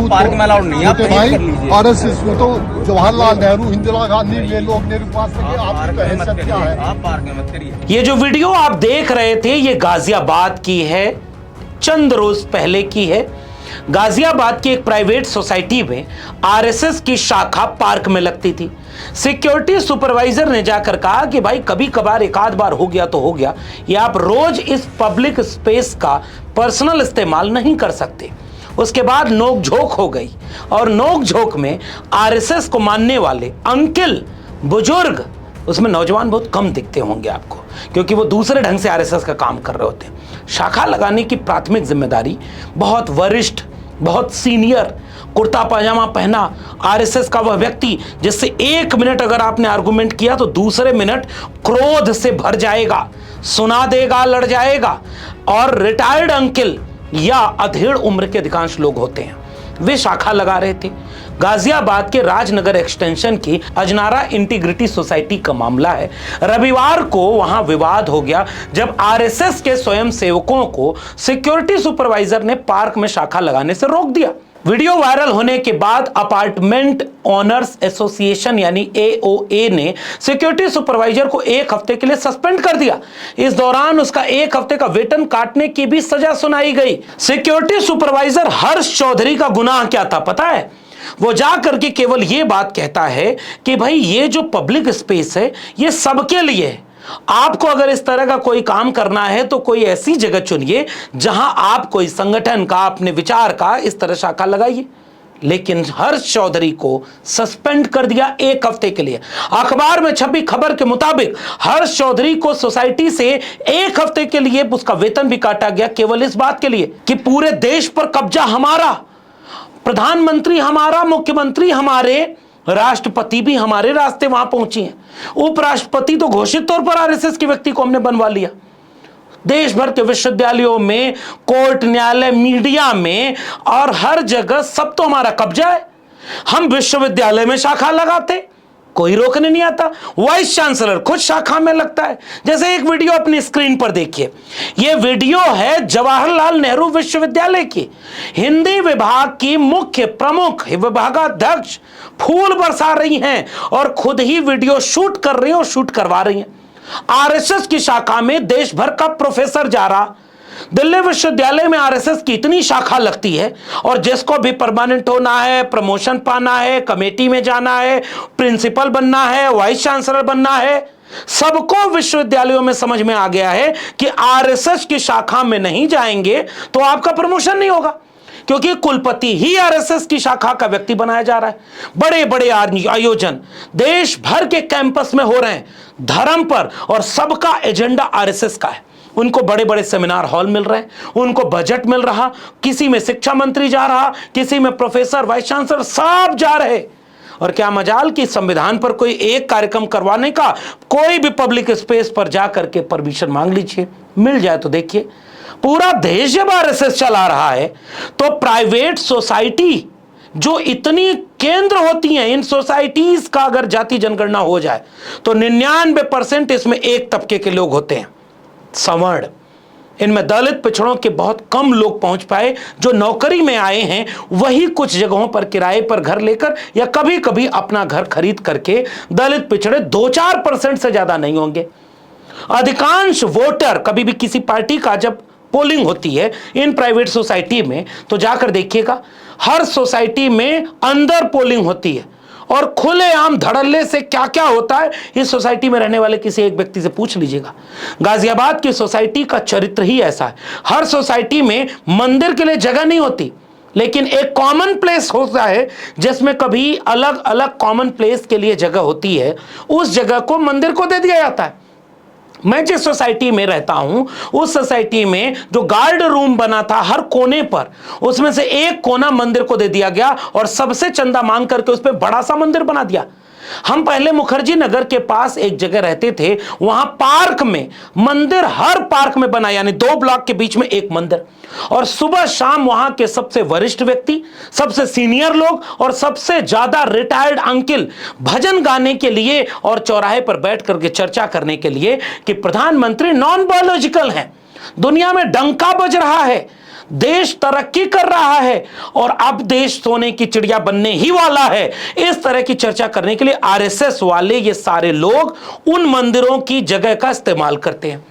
Park में allowed नहीं है, आप भाई कर लीजिए। आरएसएस में तो जवाहरलाल नेहरू, इंदिरा गांधी, ये लोग मेरे पास आपकी हैसियत क्या है? आप पार्क में मत करिए। ये जो वीडियो आप देख रहे थे ये गाजियाबाद की है, चंद रोज पहले की है। गाजियाबाद की एक प्राइवेट सोसाइटी में आरएसएस की शाखा पार्क में लगती थी। सिक्योरिटी सुपरवाइजर ने जाकर कहा कि भाई कभी कभार एक आध बार हो गया तो हो गया, ये आप रोज इस पब्लिक स्पेस का पर्सनल इस्तेमाल नहीं कर सकते। उसके बाद नोकझोंक हो गई और नोकझोंक में आरएसएस को मानने वाले अंकल, बुजुर्ग, उसमें नौजवान बहुत कम दिखते होंगे आपको क्योंकि वो दूसरे ढंग से आरएसएस का काम कर रहे होते हैं। शाखा लगाने की प्राथमिक जिम्मेदारी बहुत वरिष्ठ, बहुत सीनियर, कुर्ता पाजामा पहना आरएसएस का वह व्यक्ति जिससे एक मिनट अगर आपने आर्गुमेंट किया तो दूसरे मिनट क्रोध से भर जाएगा, सुना देगा, लड़ जाएगा। और रिटायर्ड अंकल या अधेड़ उम्र के अधिकांश लोग होते हैं, वे शाखा लगा रहे थे। गाजियाबाद के राजनगर एक्सटेंशन की अजनारा इंटीग्रिटी सोसाइटी का मामला है। रविवार को वहां विवाद हो गया जब आरएसएस के स्वयं सेवकों को सिक्योरिटी सुपरवाइजर ने पार्क में शाखा लगाने से रोक दिया। वीडियो वायरल होने के बाद अपार्टमेंट ओनर्स एसोसिएशन यानी AOA ने सिक्योरिटी सुपरवाइजर को 1 हफ्ते के लिए सस्पेंड कर दिया। इस दौरान उसका 1 हफ्ते का वेतन काटने की भी सजा सुनाई गई। सिक्योरिटी सुपरवाइजर हर्ष चौधरी का गुनाह क्या था पता है? वो जा करके केवल ये बात कहता है कि भाई ये जो पब्लिक स्पेस है ये सबके लिए है। आपको अगर इस तरह का कोई काम करना है तो कोई ऐसी जगह चुनिए जहां आप कोई संगठन का, अपने विचार का इस तरह शाखा लगाइए। लेकिन हर्ष चौधरी को सस्पेंड कर दिया 1 हफ्ते के लिए। अखबार में छपी खबर के मुताबिक हर्ष चौधरी को सोसाइटी से 1 हफ्ते के लिए उसका वेतन भी काटा गया, केवल इस बात के लिए कि पूरे देश पर कब्जा हमारा, प्रधानमंत्री हमारा, मुख्यमंत्री हमारे, राष्ट्रपति भी हमारे रास्ते वहां पहुंची हैं। उपराष्ट्रपति तो घोषित तौर पर आरएसएस के व्यक्ति को हमने बनवा लिया। देश भर के विश्वविद्यालयों में, कोर्ट, न्यायालय, मीडिया में और हर जगह सब तो हमारा कब्जा है। हम विश्वविद्यालय में शाखा लगाते, कोई रोकने नहीं आता। वाइस चांसलर खुद शाखा में लगता है। जैसे एक वीडियो अपनी स्क्रीन पर देखिए, यह वीडियो है जवाहरलाल नेहरू विश्वविद्यालय की। हिंदी विभाग की मुख्य प्रमुख विभागाध्यक्ष फूल बरसा रही हैं और खुद ही वीडियो शूट कर रही हैं और शूट करवा रही हैं। आरएसएस की शाखा में देश भर का प्रोफेसर जा रहा। दिल्ली विश्वविद्यालय में आरएसएस की इतनी शाखा लगती है और जिसको भी परमानेंट होना है, प्रमोशन पाना है, कमेटी में जाना है, प्रिंसिपल बनना है, वाइस चांसलर बनना है, सबको विश्वविद्यालयों में समझ में आ गया है कि आरएसएस की शाखा में नहीं जाएंगे तो आपका प्रमोशन नहीं होगा क्योंकि कुलपति ही आरएसएस की शाखा का व्यक्ति बनाया जा रहा है। बड़े बड़े आयोजन देश भर के कैंपस में हो रहे हैं धर्म पर और सबका एजेंडा आरएसएस का है। उनको बड़े बड़े सेमिनार हॉल मिल रहे हैं, उनको बजट मिल रहा, किसी में शिक्षा मंत्री जा रहा, किसी में प्रोफेसर, वाइस चांसलर, सब जा रहे। और क्या मजाल कि संविधान पर कोई एक कार्यक्रम करवाने का कोई भी पब्लिक स्पेस पर जा करके परमिशन मांग लीजिए, मिल जाए तो देखिए। पूरा देश जब आरएसएस चला रहा है तो प्राइवेट सोसाइटी जो इतनी केंद्र होती हैं, इन सोसाइटीज का अगर जाति जनगणना हो जाए तो 99% इसमें एक तबके के लोग होते हैं, सवर्ण। इनमें दलित पिछड़ों के बहुत कम लोग पहुंच पाए। जो नौकरी में आए हैं वही कुछ जगहों पर किराए पर घर लेकर या कभी कभी अपना घर खरीद करके, दलित पिछड़े 2-4% से ज्यादा नहीं होंगे। अधिकांश वोटर कभी भी किसी पार्टी का जब पोलिंग होती है इन प्राइवेट सोसाइटी में तो जाकर देखिएगा, हर सोसाइटी में अंदर पोलिंग होती है और खुलेआम धड़ल्ले से क्या क्या होता है इस सोसाइटी में रहने वाले किसी एक व्यक्ति से पूछ लीजिएगा। गाजियाबाद की सोसाइटी का चरित्र ही ऐसा है। हर सोसाइटी में मंदिर के लिए जगह नहीं होती, लेकिन एक कॉमन प्लेस होता है जिसमें कभी अलग अलग कॉमन प्लेस के लिए जगह होती है, उस जगह को मंदिर को दे दिया जाता है। मैं जिस सोसाइटी में रहता हूं उस सोसाइटी में जो गार्ड रूम बना था हर कोने पर, उसमें से एक कोना मंदिर को दे दिया गया और सबसे चंदा मांग करके उस पर बड़ा सा मंदिर बना दिया। हम पहले मुखर्जी नगर के पास एक जगह रहते थे, वहां पार्क में मंदिर, हर पार्क में बना, यानी 2 ब्लॉक के बीच में एक मंदिर। और सुबह शाम वहां के सबसे वरिष्ठ व्यक्ति, सबसे सीनियर लोग और सबसे ज्यादा रिटायर्ड अंकल भजन गाने के लिए और चौराहे पर बैठ करके चर्चा करने के लिए कि प्रधानमंत्री नॉन बायोलॉजिकल हैं, दुनिया में डंका बज रहा है, देश तरक्की कर रहा है और अब देश सोने की चिड़िया बनने ही वाला है, इस तरह की चर्चा करने के लिए आरएसएस वाले ये सारे लोग उन मंदिरों की जगह का इस्तेमाल करते हैं।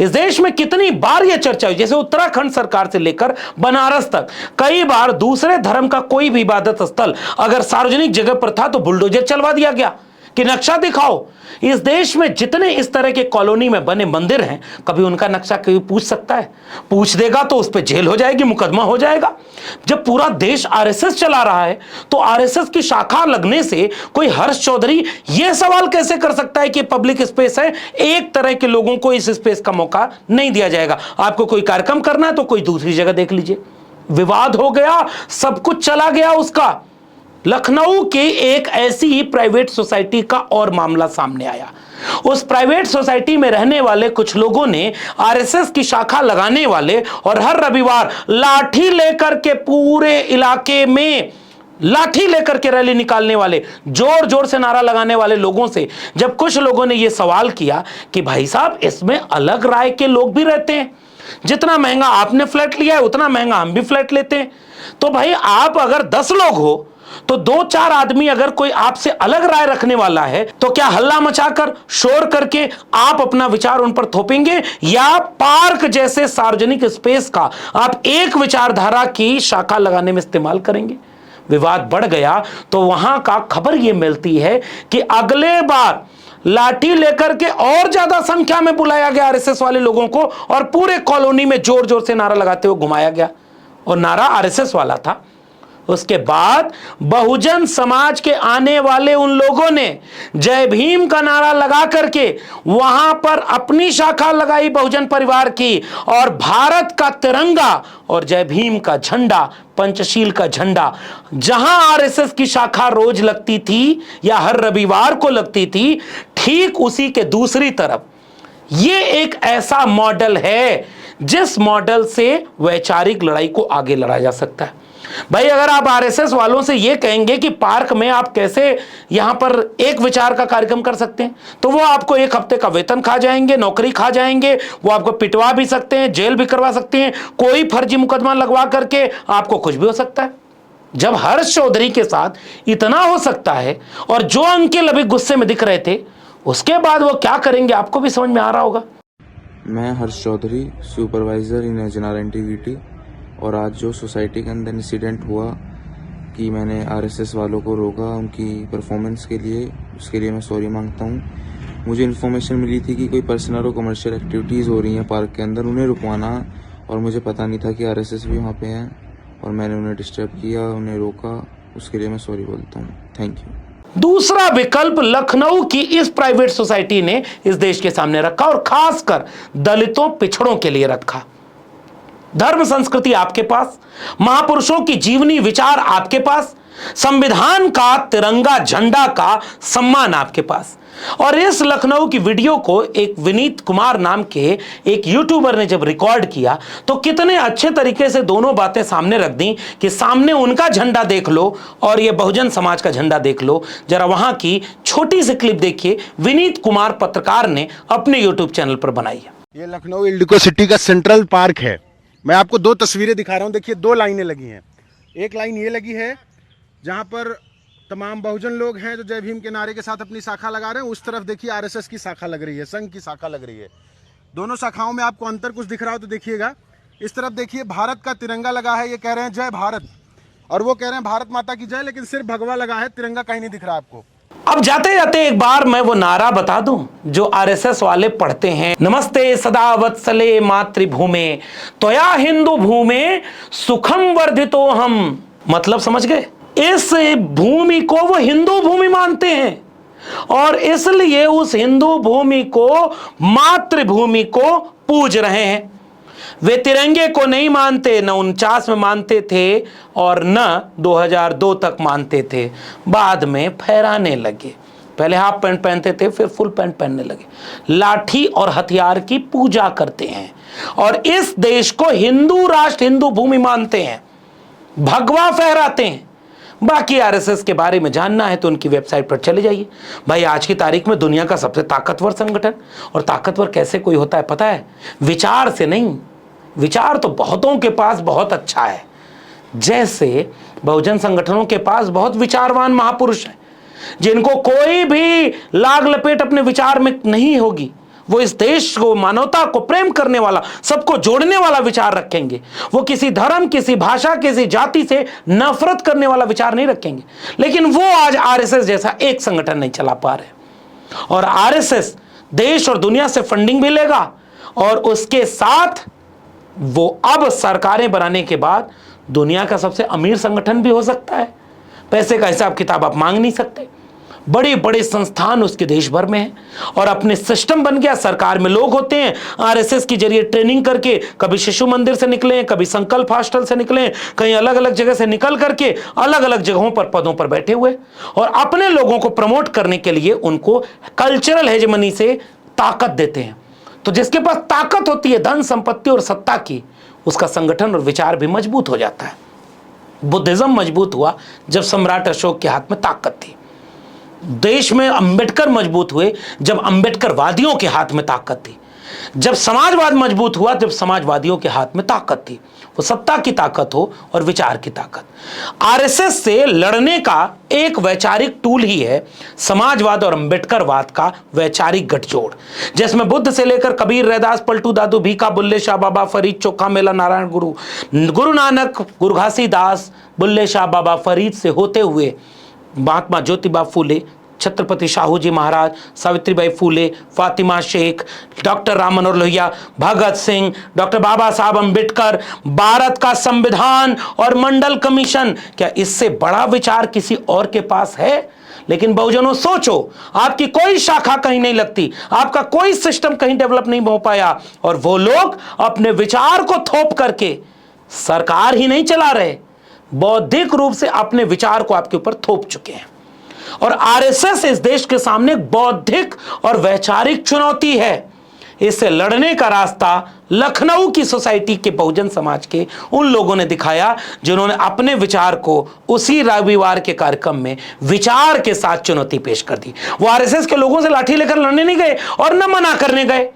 इस देश में कितनी बार यह चर्चा हुई, जैसे उत्तराखंड सरकार से लेकर बनारस तक कई बार दूसरे धर्म का कोई भी इबादत स्थल अगर सार्वजनिक जगह पर था तो बुलडोजर चलवा दिया गया कि नक्शा दिखाओ। इस देश में जितने इस तरह के कॉलोनी में बने मंदिर हैं, कभी उनका नक्शा कोई पूछ सकता है? पूछ देगा तो उस पर जेल हो जाएगी, मुकदमा हो जाएगा। जब पूरा देश आरएसएस चला रहा है तो आरएसएस की शाखा लगने से कोई हर्ष चौधरी यह सवाल कैसे कर सकता है कि पब्लिक स्पेस है, एक तरह के लोगों को इस स्पेस का मौका नहीं दिया जाएगा? आपको कोई कार्यक्रम करना है तो कोई दूसरी जगह देख लीजिए। विवाद हो गया, सब कुछ चला गया उसका। लखनऊ के एक ऐसी ही प्राइवेट सोसाइटी का और मामला सामने आया। उस प्राइवेट सोसाइटी में रहने वाले कुछ लोगों ने आरएसएस की शाखा लगाने वाले और हर रविवार लाठी लेकर के पूरे इलाके में लाठी लेकर के रैली निकालने वाले, जोर जोर से नारा लगाने वाले लोगों से जब कुछ लोगों ने यह सवाल किया कि भाई साहब, इसमें अलग राय के लोग भी रहते हैं, जितना महंगा आपने फ्लैट लिया है उतना महंगा हम भी फ्लैट लेते हैं, तो भाई आप अगर 10 लोग हो तो 2-4 आदमी अगर कोई आपसे अलग राय रखने वाला है तो क्या हल्ला मचाकर शोर करके आप अपना विचार उन पर थोपेंगे, या पार्क जैसे सार्वजनिक स्पेस का आप एक विचारधारा की शाखा लगाने में इस्तेमाल करेंगे? विवाद बढ़ गया तो वहां का खबर यह मिलती है कि अगले बार लाठी लेकर के और ज्यादा संख्या में बुलाया गया आरएसएस वाले लोगों को और पूरे कॉलोनी में जोर जोर से नारा लगाते हुए घुमाया गया, और नारा आरएसएस वाला था। उसके बाद बहुजन समाज के आने वाले उन लोगों ने जय भीम का नारा लगा करके वहां पर अपनी शाखा लगाई बहुजन परिवार की, और भारत का तिरंगा और जय भीम का झंडा, पंचशील का झंडा, जहां आरएसएस की शाखा रोज लगती थी या हर रविवार को लगती थी, ठीक उसी के दूसरी तरफ यह एक ऐसा मॉडल है जिस मॉडल से वैचारिक लड़ाई को आगे लड़ा जा सकता है। भाई, अगर आप आरएसएस वालों से यह कहेंगे कि पार्क में आप कैसे यहां पर एक विचार का कार्यक्रम कर सकते हैं, तो वो आपको 1 हफ्ते का वेतन खा जाएंगे, नौकरी खा जाएंगे, वो आपको पिटवा भी सकते हैं, जेल भी करवा सकते हैं, कोई फर्जी मुकदमा लगवा करके आपको कुछ भी हो सकता है। जब हर्ष चौधरी के साथ इतना हो सकता है और जो अंकिल अभी गुस्से में दिख रहे थे, उसके बाद वो क्या करेंगे आपको भी समझ में आ रहा होगा। मैं हर्ष चौधरी, सुपरवाइजर इन एचएनआर एनटीवीटी, और आज जो सोसाइटी के अंदर इंसिडेंट हुआ कि मैंने आरएसएस वालों को रोका उनकी परफॉर्मेंस के लिए, उसके लिए मैं सॉरी मांगता हूँ। मुझे इन्फॉर्मेशन मिली थी कि कोई पर्सनल और कमर्शियल एक्टिविटीज़ हो रही हैं पार्क के अंदर, उन्हें रुकवाना, और मुझे पता नहीं था कि आरएसएस भी वहाँ पे हैं, और मैंने उन्हें डिस्टर्ब किया, उन्हें रोका, उसके लिए मैं सॉरी बोलता हूँ। Thank you. दूसरा विकल्प लखनऊ की इस प्राइवेट सोसाइटी ने इस देश के सामने रखा, और खासकर दलितों, पिछड़ों के लिए रखा। धर्म संस्कृति आपके पास, महापुरुषों की जीवनी विचार आपके पास, संविधान का, तिरंगा झंडा का सम्मान आपके पास। और इस लखनऊ की वीडियो को एक विनीत कुमार नाम के एक यूट्यूबर ने जब रिकॉर्ड किया तो कितने अच्छे तरीके से दोनों बातें सामने रख दी कि सामने उनका झंडा देख लो और ये बहुजन समाज का झंडा देख लो। जरा वहां की छोटी सी क्लिप देखिए, विनीत कुमार पत्रकार ने अपने यूट्यूब चैनल पर बनाई है। ये लखनऊ इल्डिको सिटी का सेंट्रल पार्क है। मैं आपको 2 तस्वीरें दिखा रहा हूँ। देखिए, 2 लाइनें लगी हैं। एक लाइन ये लगी है जहाँ पर तमाम बहुजन लोग हैं जो जय भीम के नारे के साथ अपनी शाखा लगा रहे हैं। उस तरफ देखिए आरएसएस की शाखा लग रही है, संघ की शाखा लग रही है। दोनों शाखाओं में आपको अंतर कुछ दिख रहा हो तो देखिएगा। इस तरफ देखिए भारत का तिरंगा लगा है, ये कह रहे हैं जय भारत, और वो कह रहे हैं भारत माता की जय, लेकिन सिर्फ भगवा लगा है, तिरंगा कहीं नहीं दिख रहा आपको। अब जाते जाते एक बार मैं वो नारा बता दूं जो आरएसएस वाले पढ़ते हैं, नमस्ते सदा वत्सले मातृभूमे त्वया हिंदू भूमे सुखम वर्धितो हम। मतलब समझ गए? इस भूमि को वो हिंदू भूमि मानते हैं और इसलिए उस हिंदू भूमि को, मातृभूमि को पूज रहे हैं। वे तिरंगे को नहीं मानते, न 49 में मानते थे और न 2002 तक मानते थे। बाद में फहराने लगे, पहले हाफ पैंट पहनते थे, फिर फुल पैंट पहनने लगे। लाठी और हथियार की पूजा करते हैं और इस देश को हिंदू राष्ट्र, हिंदू भूमि मानते हैं, भगवा फहराते हैं। बाकी आरएसएस के बारे में जानना है तो उनकी वेबसाइट पर चले जाइए। भाई, आज की तारीख में दुनिया का सबसे ताकतवर संगठन, और ताकतवर कैसे कोई होता है पता है? विचार से नहीं, विचार तो बहुतों के पास बहुत अच्छा है, जैसे बहुजन संगठनों के पास बहुत विचारवान महापुरुष हैं जिनको कोई भी लाग लपेट अपने विचार में नहीं होगी। वो इस देश को, मानवता को प्रेम करने वाला, सबको जोड़ने वाला विचार रखेंगे। वो किसी धर्म, किसी भाषा, किसी जाति से नफरत करने वाला विचार नहीं रखेंगे। लेकिन वो आज आरएसएस जैसा एक संगठन नहीं चला पा रहे। और आरएसएस देश और दुनिया से फंडिंग भी लेगा और उसके साथ वो अब सरकारें बनाने के बाद दुनिया का सबसे अमीर संगठन भी हो सकता है। पैसे का हिसाब किताब आप मांग नहीं सकते। बड़े बड़े संस्थान उसके देश भर में हैं और अपने सिस्टम बन गया। सरकार में लोग होते हैं, आरएसएस के जरिए ट्रेनिंग करके कभी शिशु मंदिर से निकले, कभी संकल्प हॉस्टल से निकले, कहीं अलग अलग जगह से निकल करके अलग अलग जगहों पर पदों पर बैठे हुए और अपने लोगों को प्रमोट करने के लिए उनको कल्चरल हेजेमनी से ताकत देते हैं। तो जिसके पास ताकत होती है, धन संपत्ति और सत्ता की, उसका संगठन और विचार भी मजबूत हो जाता है। बुद्धिज्म मजबूत हुआ जब सम्राट अशोक के हाथ में ताकत थी। देश में अंबेडकर मजबूत हुए जब अंबेडकरवादियों के हाथ में ताकत थी। जब समाजवाद मजबूत हुआ जब समाजवादियों के हाथ में ताकत थी। वो सत्ता की ताकत हो और विचार की ताकत। आरएसएस से लड़ने का एक वैचारिक टूल ही है समाजवाद और अंबेडकरवाद का वैचारिक गठजोड़, जिसमें बुद्ध से लेकर कबीर, रैदास, पलटू दादू, भीखा, बुल्ले शाह, बाबा फरीद, चोखा मेला, नारायण गुरु, गुरु नानक, गुरु घासीदास, बुल्ले शाह, बाबा फरीद से होते हुए महात्मा ज्योतिबा फूले, छत्रपति शाहू जी महाराज, सावित्रीबाई फूले, फातिमा शेख, डॉक्टर राम मनोहर लोहिया, भगत सिंह, डॉक्टर बाबा साहब अंबेडकर, भारत का संविधान और मंडल कमीशन, क्या इससे बड़ा विचार किसी और के पास है? लेकिन बहुजनों सोचो, आपकी कोई शाखा कहीं नहीं लगती, आपका कोई सिस्टम कहीं डेवलप नहीं हो पाया और वो लोग अपने विचार को थोप करके सरकार ही नहीं चला रहे, बौद्धिक रूप से अपने विचार को आपके ऊपर थोप चुके हैं। और आरएसएस इस देश के सामने बौद्धिक और वैचारिक चुनौती है। इससे लड़ने का रास्ता लखनऊ की सोसाइटी के बहुजन समाज के उन लोगों ने दिखाया जिन्होंने अपने विचार को उसी रविवार के कार्यक्रम में विचार के साथ चुनौती पेश कर दी। वो आरएसएस के लोगों से लाठी लेकर लड़ने नहीं गए और न मना करने गए,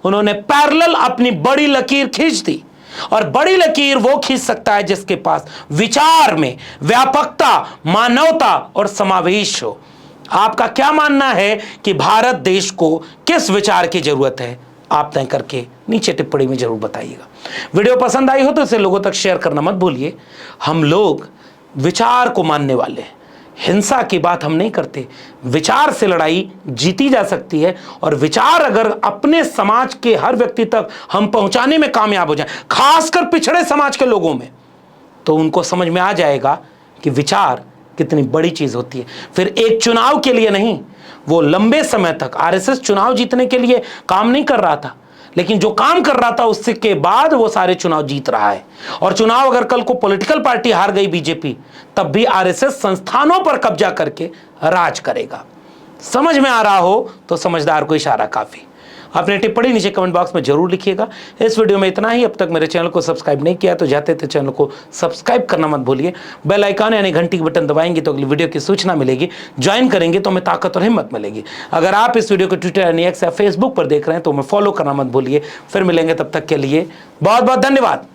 उन्होंने पैरेलल अपनी बड़ी लकीर खींच दी। और बड़ी लकीर वो खींच सकता है जिसके पास विचार में व्यापकता, मानवता और समावेश हो। आपका क्या मानना है कि भारत देश को किस विचार की जरूरत है? आप तय करके नीचे टिप्पणी में जरूर बताइएगा। वीडियो पसंद आई हो तो इसे लोगों तक शेयर करना मत भूलिए। हम लोग विचार को मानने वाले हैं, हिंसा की बात हम नहीं करते। विचार से लड़ाई जीती जा सकती है और विचार अगर अपने समाज के हर व्यक्ति तक हम पहुंचाने में कामयाब हो जाए, खासकर पिछड़े समाज के लोगों में, तो उनको समझ में आ जाएगा कि विचार कितनी बड़ी चीज होती है। फिर एक चुनाव के लिए नहीं, वो लंबे समय तक आरएसएस चुनाव जीतने के लिए काम नहीं कर रहा था, लेकिन जो काम कर रहा था उससे के बाद वो सारे चुनाव जीत रहा है। और चुनाव अगर कल को पॉलिटिकल पार्टी हार गई बीजेपी, तब भी आरएसएस संस्थानों पर कब्जा करके राज करेगा। समझ में आ रहा हो तो समझदार को इशारा काफी। अपनी टिप्पणी नीचे कमेंट बॉक्स में जरूर लिखिएगा। इस वीडियो में इतना ही। अब तक मेरे चैनल को सब्सक्राइब नहीं किया तो जाते थे चैनल को सब्सक्राइब करना मत भूलिए। बेल आइकन यानी घंटी की बटन दबाएंगे तो अगली वीडियो की सूचना मिलेगी। ज्वाइन करेंगे तो हमें ताकत और हिम्मत मिलेगी। अगर आप इस वीडियो को ट्विटर यानी एक्स या फेसबुक पर देख रहे हैं तो हमें फॉलो करना मत भूलिए। फिर मिलेंगे, तब तक के लिए बहुत बहुत धन्यवाद।